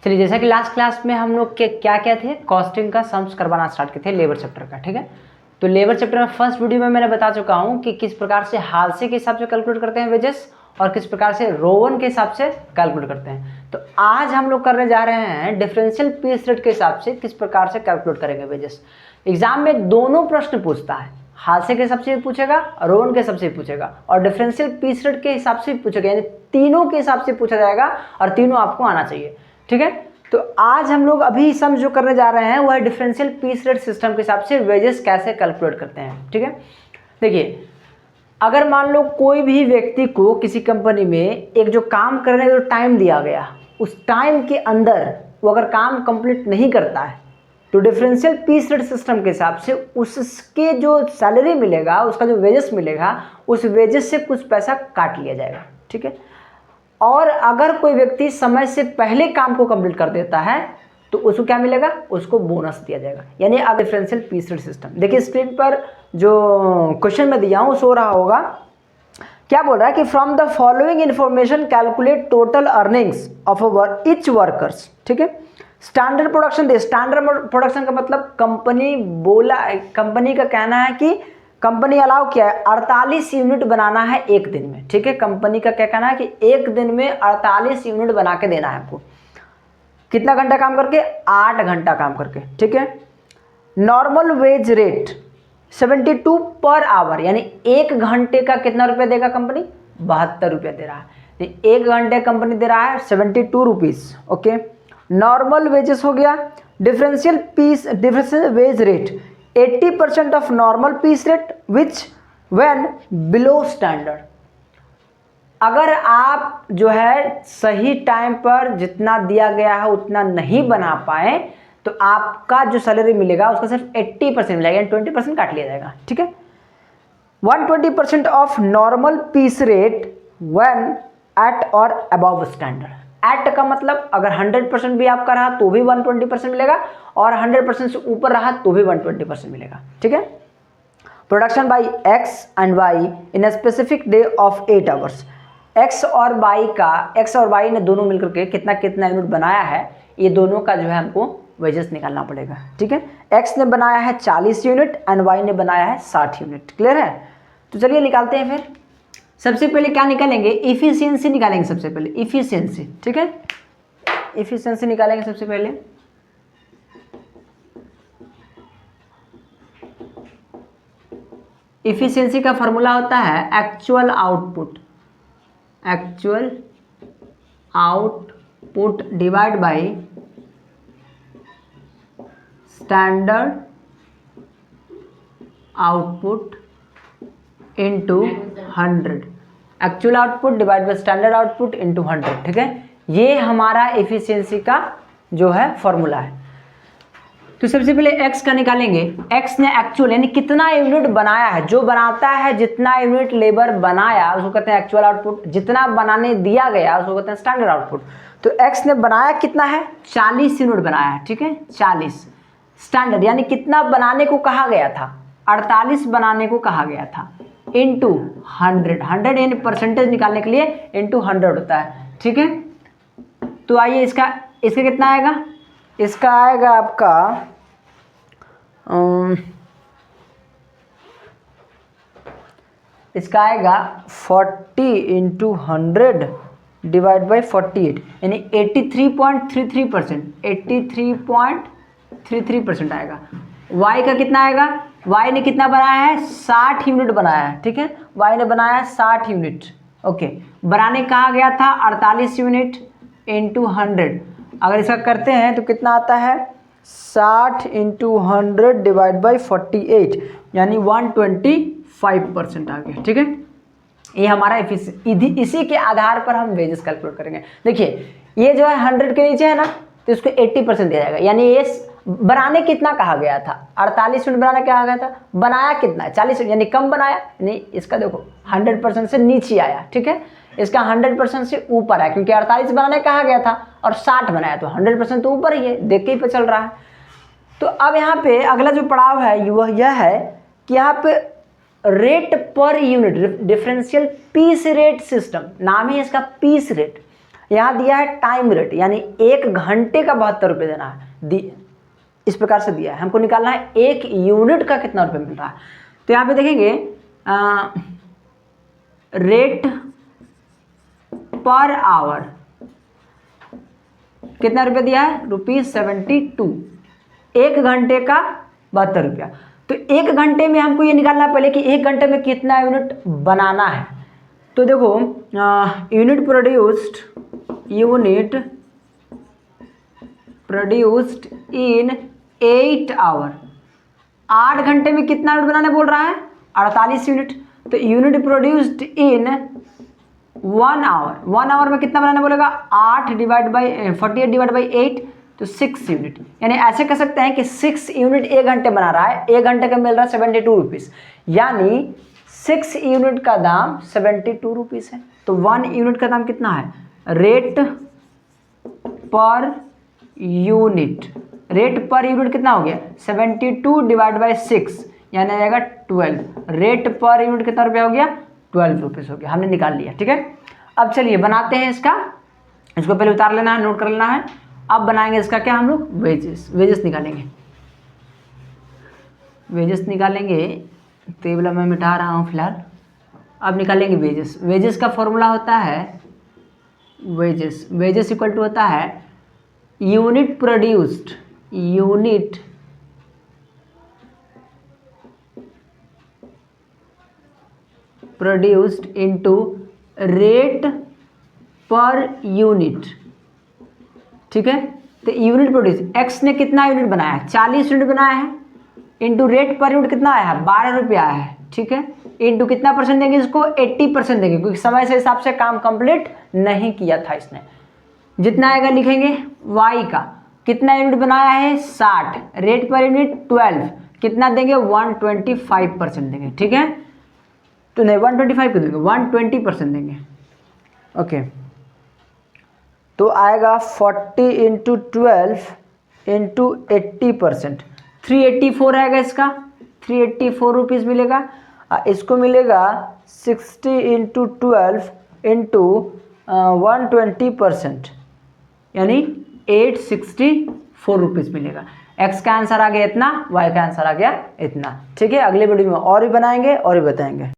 चलिए, जैसा कि लास्ट क्लास में हम लोग के क्या क्या थे, कॉस्टिंग का सम्स करवाना स्टार्ट किए थे लेबर चैप्टर का, ठीक है। तो लेबर चैप्टर में फर्स्ट वीडियो में मैंने बता चुका हूँ कि किस प्रकार से हालसे के हिसाब से कैलकुलेट करते हैं वेजेस और किस प्रकार से रोवन के हिसाब से कैलकुलेट करते हैं। तो आज हम लोग करने जा रहे हैं डिफरेंशियल पीस रेट के हिसाब से किस प्रकार से कैलकुलेट करेंगे वेजेस। एग्जाम में दोनों प्रश्न पूछता है, हालसे के हिसाब से भी पूछेगा, रोवन के हिसाब से भी पूछेगा और डिफरेंशियल पीस रेट के हिसाब से भी पूछेगा, यानी तीनों के हिसाब से पूछा जाएगा और तीनों आपको आना चाहिए, ठीक है। तो आज हम लोग अभी सम जो करने जा रहे हैं वह डिफरेंशियल पीस रेट सिस्टम के हिसाब से वेजेस कैसे कैलकुलेट करते हैं, ठीक है। देखिए, अगर मान लो कोई भी व्यक्ति को किसी कंपनी में एक जो काम करने का जो टाइम दिया गया, उस टाइम के अंदर वो अगर काम कंप्लीट नहीं करता है तो डिफरेंशियल पीस रेट सिस्टम के हिसाब से उसके जो सैलरी मिलेगा, उसका जो वेजेस मिलेगा, उस वेजेस से कुछ पैसा काट लिया जाएगा, ठीक है। और अगर कोई व्यक्ति समय से पहले काम को कंप्लीट कर देता है तो उसको क्या मिलेगा, उसको बोनस दिया जाएगा, यानी अब डिफरेंशियल पीस रेट सिस्टम। देखिए स्क्रीन पर जो क्वेश्चन में दिया हूँ सो रहा होगा, क्या बोल रहा है कि from the following information calculate total earnings of each workers, ठीक है। स्टैंडर्ड प्रोडक्शन दे, स्टैंडर्ड प्रोडक्शन का मतलब कंपनी का कहना है कि कंपनी अलाउ किया है 48 यूनिट बनाना है एक दिन में, ठीक है। कंपनी का क्या कहना है कि एक दिन में 48 यूनिट बना के देना है आपको। कितना घंटा काम करके, 8 घंटा काम करके, ठीक है। Normal wage rate 72 per hour, यानी एक घंटे का कितना रुपया देगा कंपनी, 72 रुपया दे रहा है। एक घंटे कंपनी दे रहा है 72 रुपीज़, ओके। नॉर्मल वेजेस हो गया। Differential wage rate 80% of normal piece rate which when below standard. अगर आप जो है सही टाइम पर जितना दिया गया है उतना नहीं बना पाए तो आपका जो सैलरी मिलेगा उसका सिर्फ 80% मिलेगा, यानी 20% काट लिया जाएगा, ठीक है। 120% of normal piece rate when at or above standard. At का मतलब अगर 100% भी आपका रहा तो भी 120% मिलेगा और 100% से ऊपर रहा तो भी 120% मिलेगा, ठीक है। Production by X and Y in a specific day of 8 hours. X और वाई ने दोनों मिलकर के कितना कितना यूनिट बनाया है, ये दोनों का जो है हमको वेजेस निकालना पड़ेगा, ठीक है। एक्स ने बनाया है 40 यूनिट एंड वाई ने बनाया है 60 यूनिट, क्लियर है। तो चलिए निकालते हैं। फिर सबसे पहले क्या निकालेंगे, इफिशियंसी निकालेंगे सबसे पहले, इफिशियंसी, ठीक है। इफिशियंसी निकालेंगे सबसे पहले। इफिशियंसी का फॉर्मूला होता है actual output divide by standard output into 100। Actual output divide by standard output into 100, ठीक है। ये हमारा एफिशिएंसी का जो है फॉर्मूला है। तो सबसे पहले एक्स का निकालेंगे। एक्स ने एक्चुअल यानी कितना यूनिट बनाया है, जो बनाता है जितना यूनिट लेबर बनाया उसको कहते हैं एक्चुअल आउटपुट, जितना बनाने दिया गया उसको कहते हैं स्टैंडर्ड आउटपुट। तो एक्स ने बनाया कितना है, 40 यूनिट बनाया है, ठीक है, 40। स्टैंडर्ड यानी कितना बनाने को कहा गया था, 48 बनाने को कहा गया था, इंटू 100 यानी परसेंटेज निकालने के लिए इंटू 100 होता है, ठीक है। तो आइए इसका कितना आएगा, इसका आएगा आपका इसका आएगा 40 इंटू 100 डिवाइड बाई 48 यानी 83.33%, 83.33% आएगा। वाई का कितना आएगा, वाई ने कितना बनाया है, 60 यूनिट बनाया है, ठीक है। वाई ने बनाया है 60 यूनिट, ओके। बनाने कहा गया था 48 यूनिट इंटू 100। अगर इसका करते हैं तो कितना आता है, 60 इंटू 100 डिवाइड बाई 48 यानी 125% आ गया, ठीक है। ये हमारा इसी के आधार पर हम वेजेस कैलकुलेट करेंगे। देखिए ये जो है 100 के नीचे है ना, तो इसको 80% दिया जाएगा, यानी ये बनाने कितना कहा गया था, 48 यूनिट बनाने कहा गया था, बनाया कितना है 40 यानी कम बनाया, नहीं इसका देखो 100% से नीचे आया, ठीक है। इसका 100% से ऊपर है क्योंकि 48 बनाने कहा गया था और 60 बनाया, तो 100% तो ऊपर ही है, देख के ही पता चल रहा है। तो अब यहाँ पे अगला जो पड़ाव है वह यह है कि यहाँ पे rate per unit, differential piece rate system, नाम ही इसका पीस रेट, यहाँ दिया है टाइम रेट, यानी 1 घंटे का 72 रुपये देना है, इस प्रकार से दिया है। हमको निकालना है 1 यूनिट का कितना रुपये मिल रहा है। तो यहाँ पे देखेंगे रेट पर आवर कितना रुपया दिया है, ₹72, 1 घंटे का 72 रुपया। तो 1 घंटे में हमको ये निकालना है पहले कि 1 घंटे में कितना यूनिट बनाना है। तो देखो यूनिट प्रोड्यूस्ड इन 8 आवर, 8 घंटे में कितना यूनिट बनाने बोल रहा है, 48 यूनिट। तो unit produced in 1 hour, 1 hour में कितना बनाने बोलेगा, 48 डिवाइड बाई 8, तो 6 यूनिट। यानी ऐसे कह सकते हैं कि 6 यूनिट 1 घंटे बना रहा है, 1 घंटे का मिल रहा है 72 रुपीज़, यानी 6 यूनिट का दाम 72 रुपीज़ है। तो 1 यूनिट का दाम कितना है, rate per unit, rate per unit कितना हो गया, 72 डिवाइड बाई 6, यानी आएगा 12। रेट पर यूनिट कितना रुपया हो गया, 12 रुपीज़ हो गया, हमने निकाल लिया। ठीक है, अब चलिए बनाते हैं इसका, इसको पहले उतार लेना है, नोट कर लेना है। अब बनाएंगे इसका क्या, हम लोग वेजेस निकालेंगे। वेजेस निकालेंगे, टेबल मैं मिटा रहा हूँ फिलहाल। अब निकालेंगे वेजेस। वेजेस का फॉर्मूला होता है वेजेस इक्वल टू होता है unit produced into rate per unit. ठीक है, तो यूनिट प्रोड्यूस, एक्स ने कितना यूनिट बनाया है, 40 यूनिट बनाया है, इंटू रेट पर यूनिट कितना आया है, 12 रुपया आया है। ठीक है, इंटू कितना परसेंट देंगे इसको, 80% देंगे, क्योंकि समय से हिसाब से काम कंप्लीट नहीं किया था इसने। जितना आएगा लिखेंगे, वाई का कितना यूनिट बनाया है, 60, रेट पर यूनिट 12, कितना देंगे, 125% देंगे। ठीक है, तो नहीं 125 क्यों देंगे, 120% देंगे। ओके, तो आएगा 40 इंटू 12 इंटू 80%, 384 आएगा इसका, 384 रुपीज़ मिलेगा। इसको मिलेगा 60 इंटू 12 इंटू 120%, यानी 864 रुपीज़ मिलेगा। एक्स का आंसर आ गया इतना, वाई का आंसर आ गया इतना। ठीक है, अगले वीडियो में और भी बनाएंगे और भी बताएंगे।